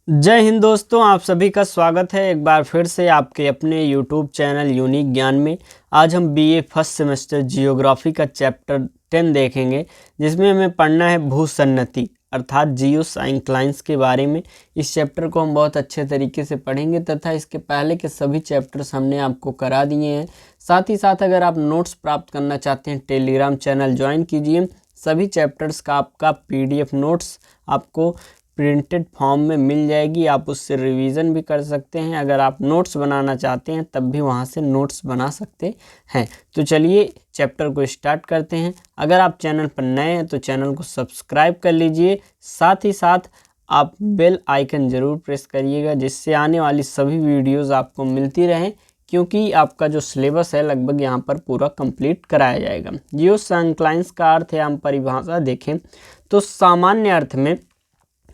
जय हिंद दोस्तों, आप सभी का स्वागत है एक बार फिर से आपके अपने YouTube चैनल यूनिक ज्ञान में। आज हम बीए फर्स्ट सेमेस्टर जियोग्राफी का चैप्टर 10 देखेंगे, जिसमें हमें पढ़ना है भूसन्नति अर्थात जियो साइंक्लाइंस के बारे में। इस चैप्टर को हम बहुत अच्छे तरीके से पढ़ेंगे तथा इसके पहले के सभी चैप्टर्स हमने आपको करा दिए हैं। साथ ही साथ अगर आप नोट्स प्राप्त करना चाहते हैं, टेलीग्राम चैनल ज्वाइन कीजिए। सभी चैप्टर्स का आपका PDF नोट्स आपको प्रिंटेड फॉर्म में मिल जाएगी। आप उससे रिवीजन भी कर सकते हैं। अगर आप नोट्स बनाना चाहते हैं तब भी वहां से नोट्स बना सकते हैं। तो चलिए चैप्टर को स्टार्ट करते हैं। अगर आप चैनल पर नए हैं तो चैनल को सब्सक्राइब कर लीजिए। साथ ही साथ आप बेल आइकन ज़रूर प्रेस करिएगा, जिससे आने वाली सभी वीडियोज़ आपको मिलती रहें, क्योंकि आपका जो सिलेबस है लगभग यहाँ पर पूरा कंप्लीट कराया जाएगा। जियो साइंक्लाइंस का अर्थ है, हम परिभाषा देखें तो सामान्य अर्थ में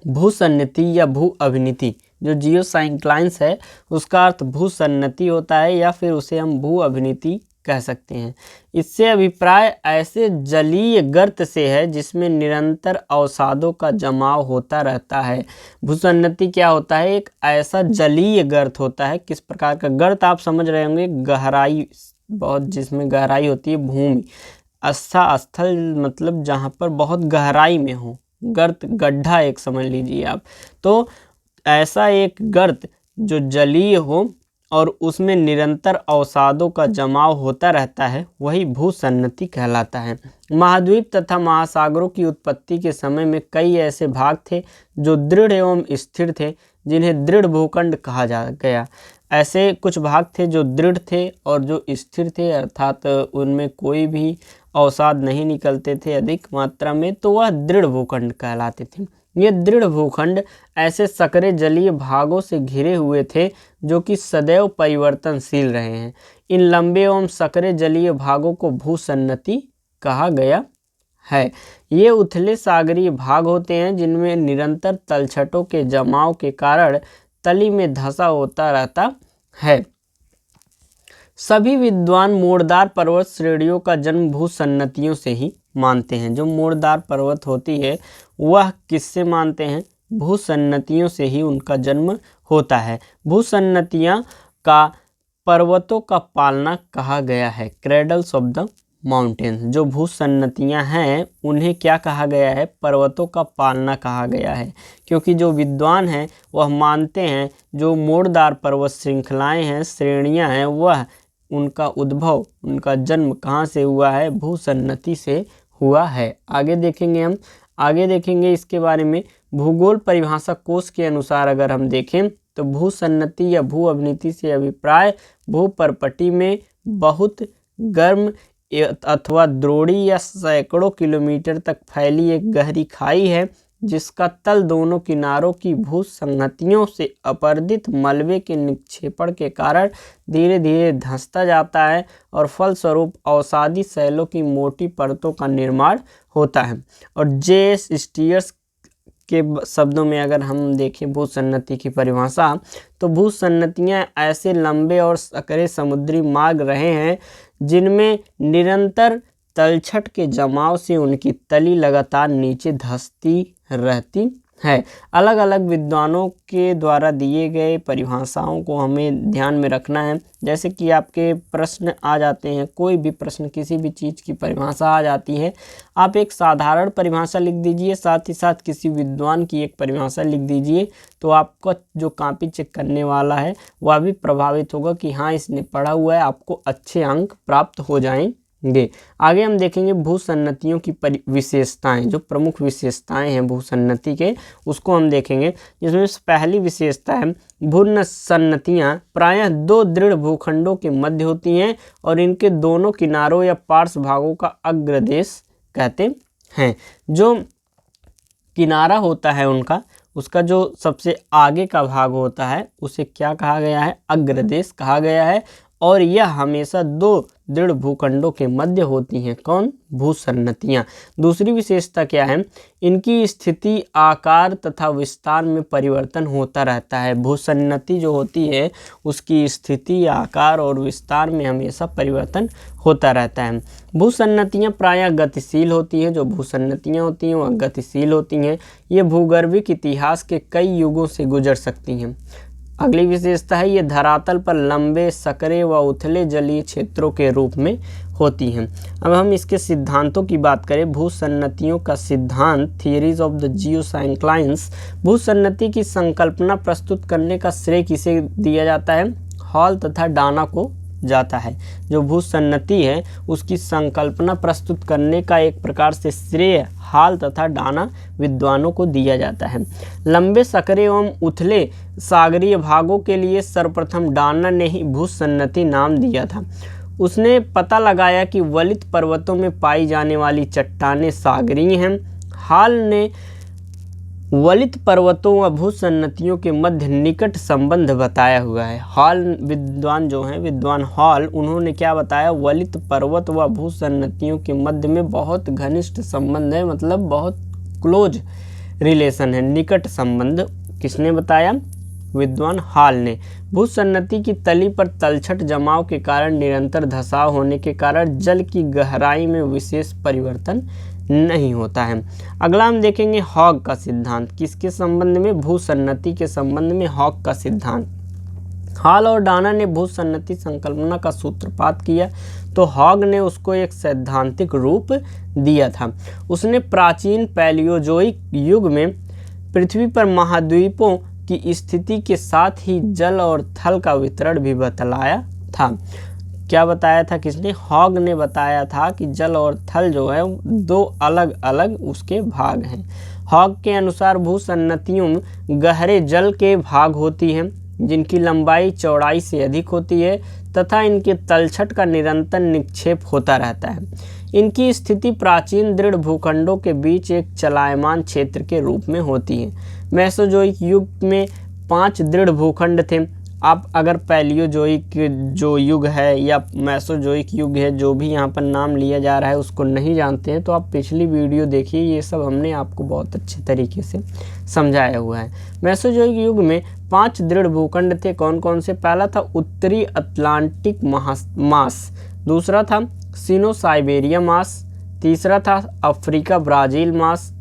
भूसन्नति या भू अभिनीति, जो जियो साइंक्लाइंस है उसका अर्थ भूसन्नति होता है या फिर उसे हम भू अभिनीति कह सकते हैं। इससे अभिप्राय ऐसे जलीय गर्त से है जिसमें निरंतर अवसादों का जमाव होता रहता है। भूसन्नति क्या होता है? एक ऐसा जलीय गर्त होता है। किस प्रकार का गर्त आप समझ रहे होंगे? गहराई, बहुत जिसमें गहराई होती है। भूमि अस्था, स्थल मतलब जहाँ पर बहुत गहराई में हो। गर्त गड्ढा एक समझ लीजिए आप। तो ऐसा एक गर्त जो जलीय हो और उसमें निरंतर अवसादों का जमाव होता रहता है, वही भूसन्नति कहलाता है। महाद्वीप तथा महासागरों की उत्पत्ति के समय में कई ऐसे भाग थे जो दृढ़ एवं स्थिर थे, जिन्हें दृढ़ भूखंड कहा जा गया। ऐसे कुछ भाग थे जो दृढ़ थे और जो स्थिर थे, अर्थात उनमें कोई भी अवसाद नहीं निकलते थे अधिक मात्रा में, तो वह दृढ़ भूखंड कहलाते थे। ये दृढ़ भूखंड ऐसे संकरे जलीय भागों से घिरे हुए थे जो कि सदैव परिवर्तनशील रहे हैं। इन लंबे एवं संकरे जलीय भागों को भूसन्नति कहा गया है। ये उथले सागरीय भाग होते हैं जिनमें निरंतर तलछटों के जमाव के कारण तली में धंसा होता रहता है। सभी विद्वान मोड़दार पर्वत श्रेणियों का जन्म भूसन्नतियों से ही मानते हैं। जो मोड़दार पर्वत होती है वह किससे मानते हैं? भूसन्नतियों से ही उनका जन्म होता है। भूसन्नतियां का पर्वतों का पालना कहा गया है, क्रेडल्स ऑफ द माउंटेन्स। जो भूसन्नतियां हैं उन्हें क्या कहा गया है? पर्वतों का पालना कहा गया है, क्योंकि जो विद्वान हैं वह मानते हैं जो मोड़दार पर्वत श्रृंखलाएं हैं, श्रेणियां हैं, वह उनका उद्भव, उनका जन्म कहाँ से हुआ है? भूसन्नति से हुआ है। आगे देखेंगे इसके बारे में। भूगोल परिभाषा कोश के अनुसार अगर हम देखें तो भूसन्नति या भू अभिनीति से अभिप्राय भूपर्पटी में बहुत गर्म अथवा द्रोणी या सैकड़ों किलोमीटर तक फैली एक गहरी खाई है, जिसका तल दोनों किनारों की भूसंहतियों से अपरदित मलबे के निक्षेपण के कारण धीरे धीरे धंसता जाता है और फलस्वरूप अवसादी शैलों की मोटी परतों का निर्माण होता है। और J.S. स्टीयर्स के शब्दों में अगर हम देखें भूसन्नति की परिभाषा, तो भूसन्नतियां ऐसे लंबे और संकरे समुद्री मार्ग रहे हैं जिनमें निरंतर तलछट के जमाव से उनकी तली लगातार नीचे धंसती रहती है। अलग अलग विद्वानों के द्वारा दिए गए परिभाषाओं को हमें ध्यान में रखना है। जैसे कि आपके प्रश्न आ जाते हैं, कोई भी प्रश्न, किसी भी चीज़ की परिभाषा आ जाती है, आप एक साधारण परिभाषा लिख दीजिए, साथ ही साथ किसी विद्वान की एक परिभाषा लिख दीजिए, तो आपका जो कॉपी चेक करने वाला है वह भी प्रभावित होगा कि हाँ इसने पढ़ा हुआ है, आपको अच्छे अंक प्राप्त हो जाएंगे। आगे हम देखेंगे भूसन्नतियों की विशेषताएं, जो प्रमुख विशेषताएं हैं भूसन्नति के, उसको हम देखेंगे। जिसमें पहली विशेषता है भूसन्नतियां प्रायः दो दृढ़ भूखंडों के मध्य होती हैं और इनके दोनों किनारों या पार्श्व भागों का अग्रदेश कहते हैं। जो किनारा होता है उनका, उसका जो सबसे आगे का भाग होता है उसे क्या कहा गया है? अग्रदेश कहा गया है। और यह हमेशा दो दृढ़ भूखंडों के मध्य होती हैं। कौन? भूसन्नतियाँ। दूसरी विशेषता क्या है? इनकी स्थिति, आकार तथा विस्तार में परिवर्तन होता रहता है। भूसन्नति जो होती है उसकी स्थिति, आकार और विस्तार में हमेशा परिवर्तन होता रहता है। भूसन्नतियाँ प्रायः गतिशील होती हैं। जो भूसन्नतियाँ होती हैं वह गतिशील होती हैं। ये भूगर्भिक इतिहास के कई युगों से गुजर सकती हैं। अगली विशेषता है ये धरातल पर लंबे, सकरे व उथले जलीय क्षेत्रों के रूप में होती हैं। अब हम इसके सिद्धांतों की बात करें। भूसन्नतियों का सिद्धांत, थियरीज ऑफ द जियोसाइक्लाइन्स। भूसन्नति की संकल्पना प्रस्तुत करने का श्रेय किसे दिया जाता है? हॉल तथा डाना को जाता है। जो भूसन्नति है उसकी संकल्पना प्रस्तुत करने का एक प्रकार से श्रेय हॉल तथा डाना विद्वानों को दिया जाता है। लंबे, सकरे एवं उथले सागरीय भागों के लिए सर्वप्रथम डाना ने ही भूसन्नति नाम दिया था। उसने पता लगाया कि वलित पर्वतों में पाई जाने वाली चट्टानें सागरीय हैं। हॉल ने वलित पर्वतों व भूसन्नतियों के मध्य निकट संबंध बताया हुआ है। हॉल विद्वान जो हैं, विद्वान हॉल, उन्होंने क्या बताया? वलित पर्वत व भूसन्नतियों के मध्य में बहुत घनिष्ठ संबंध है, मतलब बहुत क्लोज रिलेशन है, निकट संबंध। किसने बताया? विद्वान हॉल ने। भूसन्नति की तली पर तलछट जमाव के कारण निरंतर धंसाव होने के कारण जल की गहराई में विशेष परिवर्तन नहीं होता है। अगला हम देखेंगे हॉग का सिद्धांत। किसके संबंध में? भूसन्नति के संबंध में हॉग का सिद्धांत। हॉल और डाना ने भूसन्नति संकल्पना का सूत्रपात किया तो हॉग ने उसको एक सैद्धांतिक रूप दिया था। उसने प्राचीन पैलियोजोइक युग में पृथ्वी पर महाद्वीपों की स्थिति के साथ ही जल और थल का वितरण भी बतलाया था। क्या बताया था? किसने? हॉग ने बताया था कि जल और थल जो है दो अलग अलग उसके भाग हैं। हॉग के अनुसार भूसन्नतियों गहरे जल के भाग होती हैं जिनकी लंबाई चौड़ाई से अधिक होती है तथा इनके तलछट का निरंतर निक्षेप होता रहता है। इनकी स्थिति प्राचीन दृढ़ भूखंडों के बीच एक चलायमान क्षेत्र के रूप में होती है। मेसोजोइक युग में 5 दृढ़ भूखंड थे। आप अगर पैलियोजोइक जो युग है या मेसोजोइक युग है, जो भी यहाँ पर नाम लिया जा रहा है, उसको नहीं जानते हैं तो आप पिछली वीडियो देखिए, ये सब हमने आपको बहुत अच्छे तरीके से समझाया हुआ है। मेसोजोइक युग में 5 दृढ़ भूखंड थे। कौन कौन से? पहला था उत्तरी अटलांटिक मास, दूसरा था सिनो साइबेरिया मास, तीसरा था अफ्रीका ब्राज़ील मास,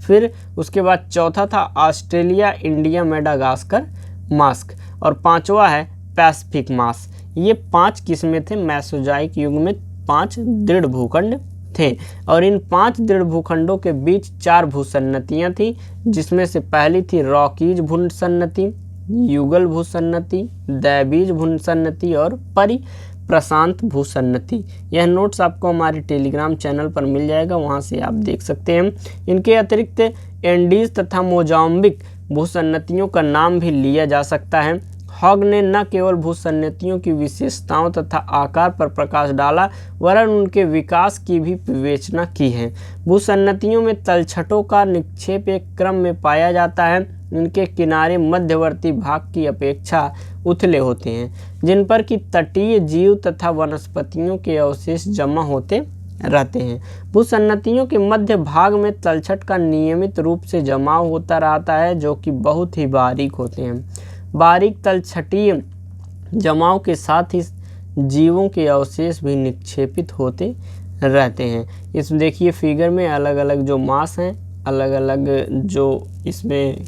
फिर उसके बाद चौथा था ऑस्ट्रेलिया इंडिया मेडागास्कर मास्क और पांचवा है पैसिफिक मास। ये 5 किस्में थे। मेसोजोइक युग में 5 दृढ़ भूखंड थे और इन 5 दृढ़ भूखंडों के बीच 4 भूसन्नतियाँ थीं, जिसमें से पहली थी रॉकीज भूसन्नति, युगल भूसन्नति, दैवीज भूसन्नति और प्रशांत भूसन्नति। यह नोट्स आपको हमारे टेलीग्राम चैनल पर मिल जाएगा, वहां से आप देख सकते हैं। इनके अतिरिक्त एंडीज तथा मोजाम्बिक भूसन्नतियों का नाम भी लिया जा सकता है। हॉग ने न केवल भूसन्नतियों की विशेषताओं तथा आकार पर प्रकाश डाला वरन उनके विकास की भी विवेचना की है। भूसन्नतियों में तलछटों का निक्षेप एक क्रम में पाया जाता है। इनके किनारे मध्यवर्ती भाग की अपेक्षा उथले होते हैं, जिन पर कि तटीय जीव तथा वनस्पतियों के अवशेष जमा होते रहते हैं। भूसन्नतियों के मध्य भाग में तलछट का नियमित रूप से जमाव होता रहता है, जो कि बहुत ही बारीक होते हैं। बारीक तलछटीय जमाव के साथ ही जीवों के अवशेष भी निक्षेपित होते रहते हैं। इसमें देखिए फिगर में अलग अलग जो मास हैं, अलग अलग जो इसमें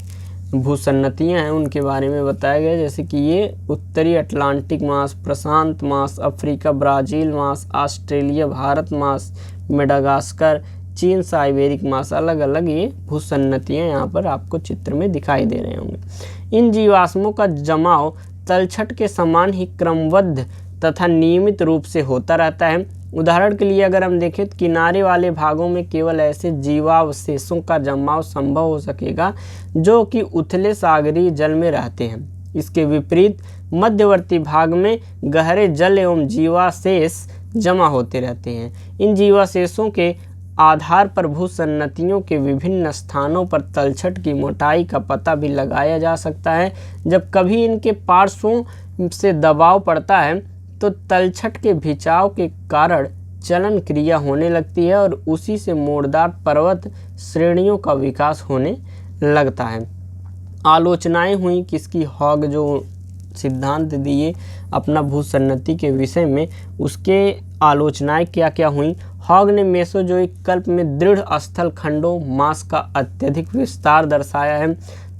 भूसन्नतियाँ हैं उनके बारे में बताया गया, जैसे कि ये उत्तरी अटलांटिक मास, प्रशांत मास, अफ्रीका ब्राज़ील मास, ऑस्ट्रेलिया भारत मास, मेडागास्कर, चीन साइबेरिक मास, अलग अलग ये भूसन्नतियाँ यहाँ पर आपको चित्र में दिखाई दे रहे होंगे। इन जीवाश्मों का जमाव तलछट के समान ही क्रमबद्ध तथा नियमित रूप से होता रहता है। उदाहरण के लिए अगर हम देखें तो किनारे वाले भागों में केवल ऐसे जीवावशेषों का जमाव संभव हो सकेगा जो कि उथले सागरीय जल में रहते हैं। इसके विपरीत मध्यवर्ती भाग में गहरे जल एवं जीवाशेष जमा होते रहते हैं। इन जीवाशेषों के आधार पर भूसन्नतियों के विभिन्न स्थानों पर तलछट की मोटाई का पता भी लगाया जा सकता है। जब कभी इनके पार्श्वों से दबाव पड़ता है तो तलछट के खिंचाव के कारण चलन क्रिया होने लगती है और उसी से मोड़दार पर्वत श्रेणियों का विकास होने लगता है। आलोचनाएं हुई किसकी, हॉग जो सिद्धांत दिए अपना भूसन्नति के विषय में, उसके आलोचनाएं क्या क्या हुई। हॉग ने मेसोजोइक कल्प में दृढ़ स्थल खंडों मास का अत्यधिक विस्तार दर्शाया है।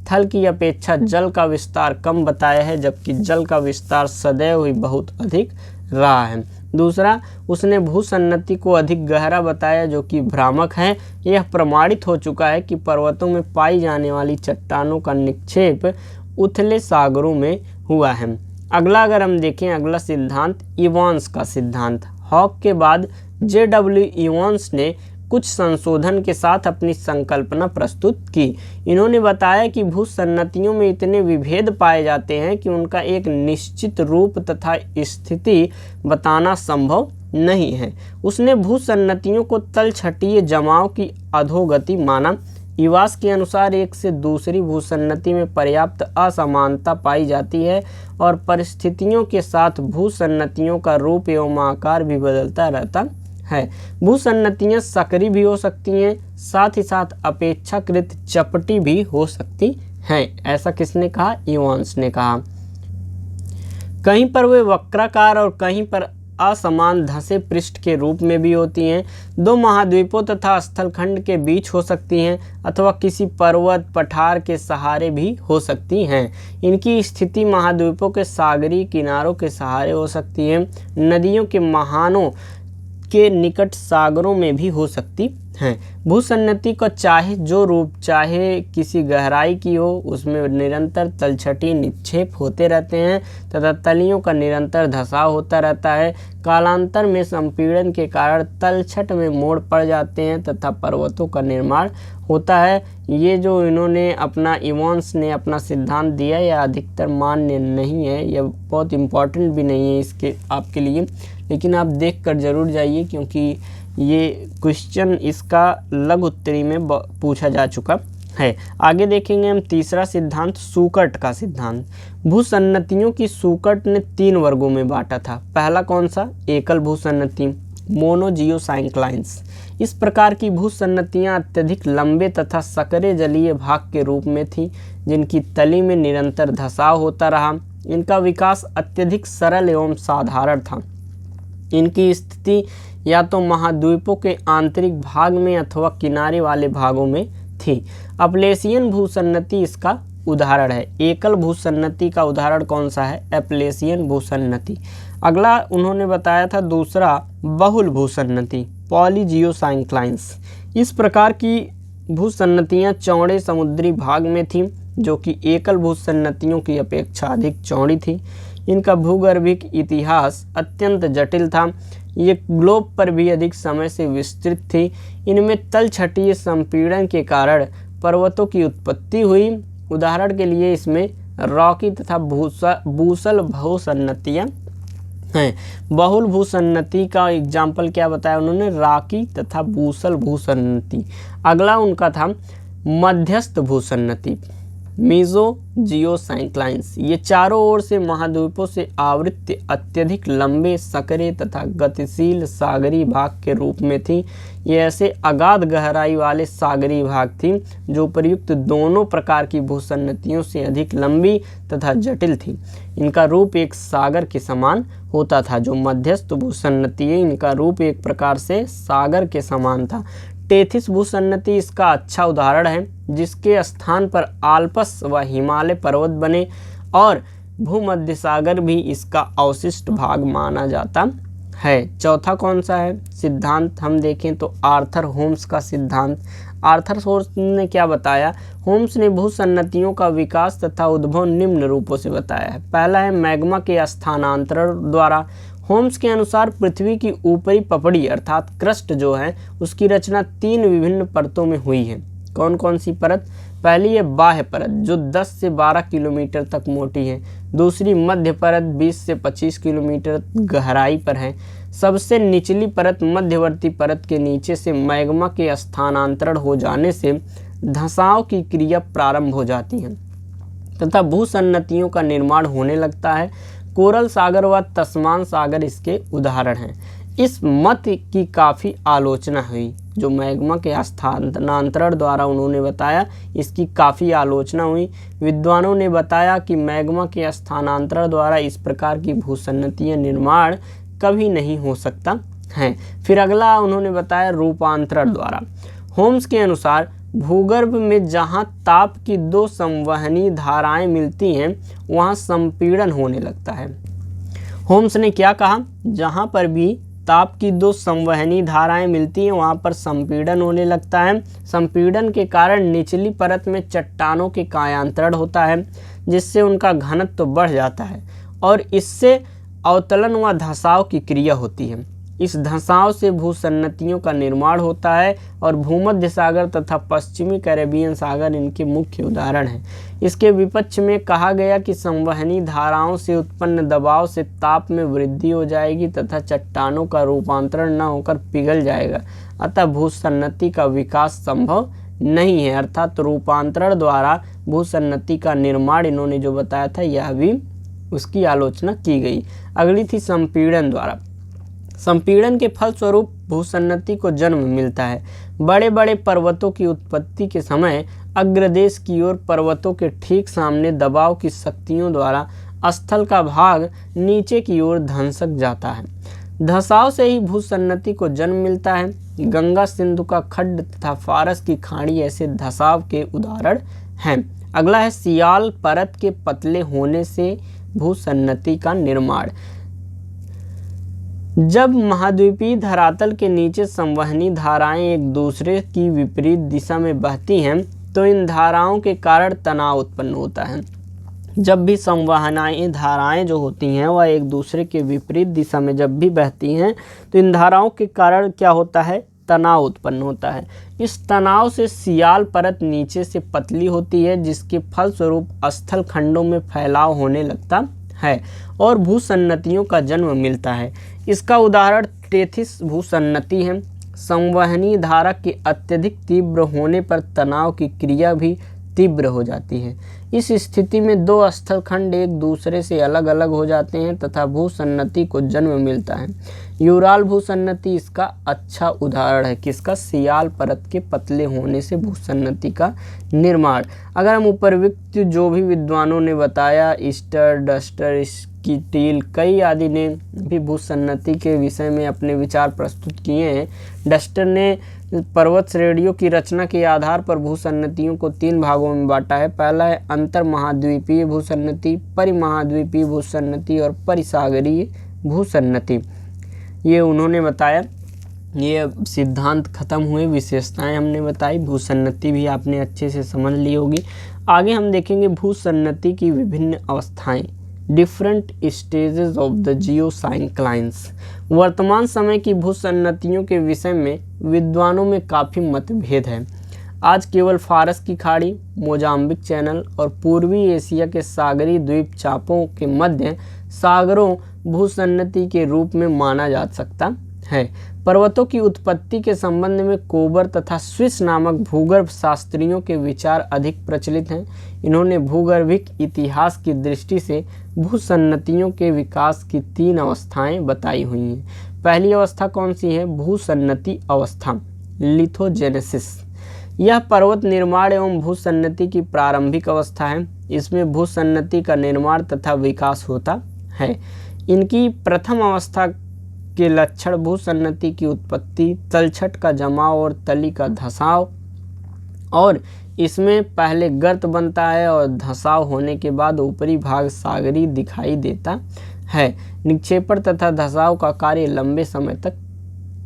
थल की अपेक्षा जल का विस्तार कम बताया है, जबकि जल का विस्तार सदैव ही बहुत अधिक रहा है। दूसरा, उसने भूसन्नति को अधिक गहरा बताया, जो कि भ्रामक है। यह प्रमाणित हो चुका है कि पर्वतों में पाई जाने वाली चट्टानों का निक्षेप उथले सागरों में हुआ है। अगला अगर हम देखें, अगला सिद्धांत इवांस का सिद्धांत। हॉग के बाद J.W. इवांस ने कुछ संशोधन के साथ अपनी संकल्पना प्रस्तुत की। इन्होंने बताया कि भूसन्नतियों में इतने विभेद पाए जाते हैं कि उनका एक निश्चित रूप तथा स्थिति बताना संभव नहीं है। उसने भूसन्नतियों को तलछटीय जमाव की अधोगति माना। इवास के अनुसार एक से दूसरी भूसन्नति में पर्याप्त असमानता पाई जाती है और परिस्थितियों के साथ भूसन्नतियों का रूप एवं आकार भी बदलता रहता है। भूसन्नतियाँ सक्रिय भी हो सकती हैं, साथ ही साथ अपेक्षाकृत चपटी भी हो सकती हैं। ऐसा किसने कहा? इवांस ने कहा। कहीं पर वे वक्राकार और कहीं पर असमान धंसे पृष्ठ के रूप में भी होती हैं। दो महाद्वीपों तथा स्थलखंड के बीच हो सकती हैं अथवा किसी पर्वत पठार के सहारे भी हो सकती हैं। इनकी स्थिति महाद्वीपों के सागरीय किनारों के सहारे हो सकती है। नदियों के महानों के निकट सागरों में भी हो सकती हैं। भूसन्नति को चाहे जो रूप, चाहे किसी गहराई की हो, उसमें निरंतर तलछटी निक्षेप होते रहते हैं तथा तलियों का निरंतर धसाव होता रहता है। कालांतर में संपीड़न के कारण तलछट में मोड़ पड़ जाते हैं तथा पर्वतों का निर्माण होता है। ये जो इन्होंने अपना इवांस ने अपना सिद्धांत दिया, यह अधिकतर मान्य नहीं है, यह बहुत इम्पॉर्टेंट भी नहीं है इसके आपके लिए, लेकिन आप देख कर जरूर जाइए क्योंकि ये क्वेश्चन इसका लघु उत्तरी में पूछा जा चुका है। आगे देखेंगे हम तीसरा सिद्धांत, सूकट का सिद्धांत। भूसन्नतियों की सूकट ने 3 वर्गों में बांटा था। पहला कौन सा? एकल भूसन्नति, मोनोजियोसाइक्लाइन्स। इस प्रकार की भूसन्नतियाँ अत्यधिक लंबे तथा सकरे जलीय भाग के रूप में थीं, जिनकी तली में निरंतर धसाव होता रहा। इनका विकास अत्यधिक सरल एवं साधारण था। इनकी स्थिति या तो महाद्वीपों के आंतरिक भाग में अथवा किनारे वाले भागों में थी। अपलेशियन भूसन्नति इसका उदाहरण है। एकल भूसन्नति का उदाहरण कौन सा है? अपलेशियन भूसन्नति। अगला उन्होंने बताया था दूसरा, बहुल भूसन्नति, पॉलीजियोसाइक्लाइन्स। इस प्रकार की भूसन्नतियाँ चौड़े समुद्री भाग में थीं, जो कि एकल भूसन्नतियों की अपेक्षा अधिक चौड़ी थी। इनका भूगर्भिक इतिहास अत्यंत जटिल था। ये ग्लोब पर भी अधिक समय से विस्तृत थी। इनमें तलछटीय संपीड़न के कारण पर्वतों की उत्पत्ति हुई। उदाहरण के लिए इसमें रॉकी तथा बूसल भूसन्नतियाँ हैं। बहुल भूसन्नति का एग्जाम्पल क्या बताया उन्होंने? रॉकी तथा बूसल भूसन्नति। अगला उनका था मध्यस्थ भूसन्नति, मेसोजियोसाइक्लाइन्स। ये चारों ओर से महाद्वीपों से आवृत अत्यधिक लंबे, सकरे तथा गतिशील सागरी भाग के रूप में थी। ये ऐसे अगाध गहराई वाले सागरी भाग थी जो प्रयुक्त दोनों प्रकार की भूसन्नतियों से अधिक लंबी तथा जटिल थी। इनका रूप एक सागर के समान होता था। जो मध्यस्थ भूसन्नति है, इनका रूप एक प्रकार से सागर के समान था। टेथिस भूसन्नति इसका अच्छा उदाहरण है, जिसके स्थान पर आल्प्स व हिमालय पर्वत बने और भूमध्य सागर भी इसका अवशिष्ट भाग माना जाता है। चौथा कौन सा है सिद्धांत? हम देखें तो आर्थर होम्स का सिद्धांत। आर्थर होम्स ने क्या बताया? होम्स ने भूसन्नतियों का विकास तथा उद्भव निम्न रूपों से बताया है। पहला है मैग्मा के स्थानांतरण द्वारा। होम्स के अनुसार पृथ्वी की ऊपरी पपड़ी अर्थात क्रस्ट जो है, उसकी रचना 3 विभिन्न परतों में हुई है। कौन कौन सी परत? पहली है बाह्य परत जो 10 से 12 किलोमीटर तक मोटी है। दूसरी मध्य परत 20 से 25 किलोमीटर गहराई पर है। सबसे निचली परत मध्यवर्ती परत के नीचे से मैग्मा के स्थानांतरण हो जाने से धंसाव की क्रिया प्रारंभ हो जाती है तथा भूसन्नतियों का निर्माण होने लगता है। कोरल सागर व तस्मान सागर इसके उदाहरण हैं। इस मत की काफ़ी आलोचना हुई, जो मैग्मा के स्थानांतरण द्वारा उन्होंने बताया, इसकी काफ़ी आलोचना हुई। विद्वानों ने बताया कि मैग्मा के स्थानांतरण द्वारा इस प्रकार की भूसन्नतीय निर्माण कभी नहीं हो सकता है। फिर अगला उन्होंने बताया रूपांतरण द्वारा। होम्स के अनुसार भूगर्भ में जहाँ ताप की दो संवहनी धाराएं मिलती हैं वहाँ संपीड़न होने लगता है। होम्स ने क्या कहा, जहाँ पर भी ताप की दो संवहनी धाराएं मिलती हैं वहाँ पर संपीड़न होने लगता है। संपीड़न के कारण निचली परत में चट्टानों के कायांतरण होता है, जिससे उनका घनत्व तो बढ़ जाता है और इससे अवतलन व धंसाव की क्रिया होती है। इस धंसाव से भूसन्नतियों का निर्माण होता है और भूमध्य सागर तथा पश्चिमी कैरेबियन सागर इनके मुख्य उदाहरण हैं। इसके विपक्ष में कहा गया कि संवहनी धाराओं से उत्पन्न दबाव से ताप में वृद्धि हो जाएगी तथा चट्टानों का रूपांतरण न होकर पिघल जाएगा, अतः भूसन्नति का विकास संभव नहीं है। अर्थात रूपांतरण द्वारा भूसन्नति का निर्माण इन्होंने जो बताया था यह भी उसकी आलोचना की गई। अगली थी संपीड़न द्वारा। संपीड़न के फलस्वरूप भूसन्नति को जन्म मिलता है। बड़े बड़े पर्वतों की उत्पत्ति के समय अग्रदेश की ओर पर्वतों के ठीक सामने दबाव की शक्तियों द्वारा स्थल का भाग नीचे की ओर धंसक जाता है। धंसाव से ही भूसन्नति को जन्म मिलता है। गंगा सिंधु का खड्ड तथा फारस की खाड़ी ऐसे धंसाव के उदाहरण हैं। अगला है सियाल परत के पतले होने से भूसन्नति का निर्माण। जब महाद्वीपीय धरातल के नीचे संवहनी धाराएं एक दूसरे की विपरीत दिशा में बहती हैं तो इन धाराओं के कारण तनाव उत्पन्न होता है। जब भी संवहनी धाराएं जो होती हैं वह एक दूसरे के विपरीत दिशा में जब भी बहती हैं तो इन धाराओं के कारण क्या होता है, तनाव उत्पन्न होता है। इस तनाव से सियाल परत नीचे से पतली होती है, जिसके फलस्वरूप स्थल खंडों में फैलाव होने लगता है और भूसन्नतियों का जन्म मिलता है। इसका उदाहरण टेथिस भूसन्नति है। संवहनी धारा के अत्यधिक तीव्र होने पर तनाव की क्रिया भी तीव्र हो जाती है। इस स्थिति में दो स्थल खंड एक दूसरे से अलग अलग हो जाते हैं तथा भूसन्नति को जन्म मिलता है। यूराल भूसन्नति इसका अच्छा उदाहरण है। किसका? सियाल परत के पतले होने से भूसन्नति का निर्माण। अगर हम उपरयुक्त जो भी विद्वानों ने बताया, ईस्टर, डस्टर, स्कीटील, कई आदि ने भी भूसन्नति के विषय में अपने विचार प्रस्तुत किए हैं। डस्टर ने पर्वत श्रेणियों की रचना के आधार पर भूसन्नतियों को 3 भागों में बांटा है। पहला है अंतर महाद्वीपीय भूसन्नति, परिमहाद्वीपीय भूसन्नति और परिसागरीय भूसन्नति। ये उन्होंने बताया। ये सिद्धांत खत्म हुए, विशेषताएं हमने बताई, भूसन्नति भी आपने अच्छे से समझ ली होगी। आगे हम देखेंगे भूसन्नति की विभिन्न अवस्थाएं, डिफरेंट स्टेजेस ऑफ द जियोसाइक्लाइंस। वर्तमान समय की भूसन्नतियों के विषय में विद्वानों में काफ़ी मतभेद है। आज केवल फारस की खाड़ी, मोजाम्बिक चैनल और पूर्वी एशिया के सागरी द्वीप चापों के मध्य सागरों भूसन्नति के रूप में माना जा सकता है। पर्वतों की उत्पत्ति के संबंध में कोबर तथा स्विस नामक भूगर्भ शास्त्रियों के विचार अधिक प्रचलित हैं। इन्होंने भूगर्भिक इतिहास की दृष्टि से भूसन्नतियों के विकास की 3 अवस्थाएं बताई हुई हैं। पहली अवस्था कौन सी है? भूसन्नति अवस्था, लिथोजेनेसिस। यह पर्वत निर्माण एवं भूसन्नति की प्रारंभिक अवस्था है। इसमें भूसन्नति का निर्माण तथा विकास होता है। इनकी प्रथम अवस्था के लक्षण भूसन्नति की उत्पत्ति, तलछट का जमाव और तली का धंसाव, और इसमें पहले गर्त बनता है और धंसाव होने के बाद ऊपरी भाग सागरी दिखाई देता है। निक्षेपण तथा धंसाव का कार्य लंबे समय तक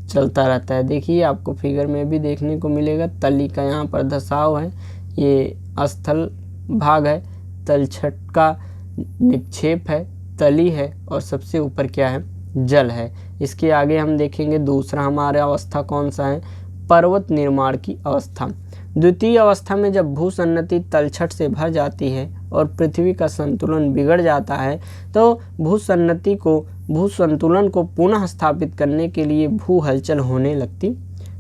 चलता रहता है। देखिए आपको फिगर में भी देखने को मिलेगा, तली का यहाँ पर धंसाव है, ये स्थल भाग है, तलछट का निक्षेप है, तली है और सबसे ऊपर क्या है? जल है। इसके आगे हम देखेंगे दूसरा हमारा अवस्था कौन सा है? पर्वत निर्माण की अवस्था। द्वितीय अवस्था में जब भूसन्नति तलछट से भर जाती है और पृथ्वी का संतुलन बिगड़ जाता है तो भूसंतुलन को पुनः स्थापित करने के लिए भू हलचल होने लगती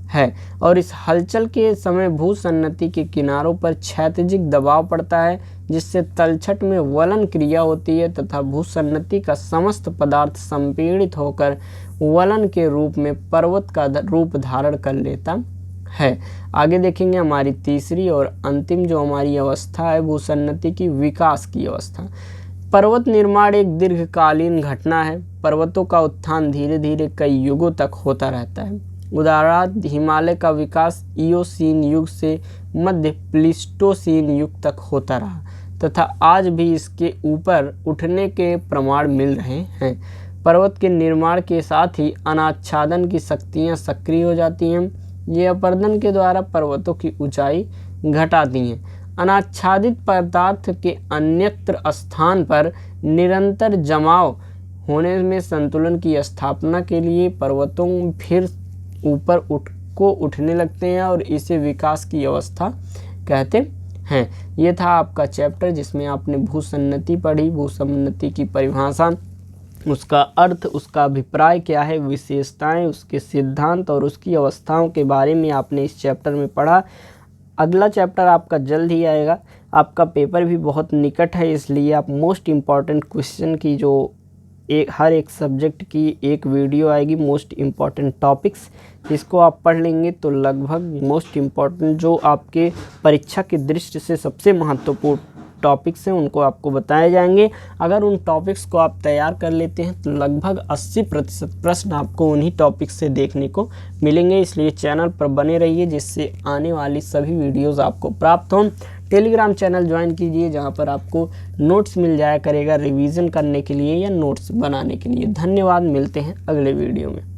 है और इस हलचल के समय भूसन्नति के किनारों पर क्षैतिजिक दबाव पड़ता है, जिससे तलछट में वलन क्रिया होती है तथा भूसन्नति का समस्त पदार्थ संपीड़ित होकर वलन के रूप में पर्वत का रूप धारण कर लेता है। आगे देखेंगे हमारी तीसरी और अंतिम जो हमारी अवस्था है भूसन्नति की, विकास की अवस्था। पर्वत निर्माण एक दीर्घकालीन घटना है। पर्वतों का उत्थान धीरे धीरे कई युगों तक होता रहता है। उदाहरणार्थ हिमालय का विकास इयोसीन युग से मध्य प्लीस्टोसीन युग तक होता रहा तथा आज भी इसके ऊपर उठने के प्रमाण मिल रहे हैं। पर्वत के निर्माण के साथ ही अनाच्छादन की शक्तियाँ सक्रिय हो जाती हैं। ये अपर्दन के द्वारा पर्वतों की ऊंचाई घटाती हैं। अनाच्छादित पदार्थ के अन्यत्र स्थान पर निरंतर जमाव होने में संतुलन की स्थापना के लिए पर्वतों फिर ऊपर उठने लगते हैं और इसे विकास की अवस्था कहते हैं। ये था आपका चैप्टर जिसमें आपने भूसन्नति पढ़ी, भूसन्नति की परिभाषा, उसका अर्थ, उसका अभिप्राय क्या है, विशेषताएं, उसके सिद्धांत और उसकी अवस्थाओं के बारे में आपने इस चैप्टर में पढ़ा। अगला चैप्टर आपका जल्द ही आएगा। आपका पेपर भी बहुत निकट है, इसलिए आप मोस्ट इम्पॉर्टेंट क्वेश्चन की जो हर एक सब्जेक्ट की एक वीडियो आएगी, मोस्ट इम्पॉर्टेंट टॉपिक्स, इसको आप पढ़ लेंगे तो लगभग मोस्ट इम्पॉर्टेंट जो आपके परीक्षा की दृष्टि से सबसे महत्वपूर्ण टॉपिक्स हैं उनको आपको बताए जाएंगे। अगर उन टॉपिक्स को आप तैयार कर लेते हैं तो लगभग 80% प्रश्न आपको उन्हीं टॉपिक्स से देखने को मिलेंगे। इसलिए चैनल पर बने रहिए जिससे आने वाली सभी वीडियोस आपको प्राप्त हों। टेलीग्राम चैनल ज्वाइन कीजिए जहां पर आपको नोट्स मिल जाया करेगा रिवीजन करने के लिए या नोट्स बनाने के लिए। धन्यवाद, मिलते हैं अगले वीडियो में।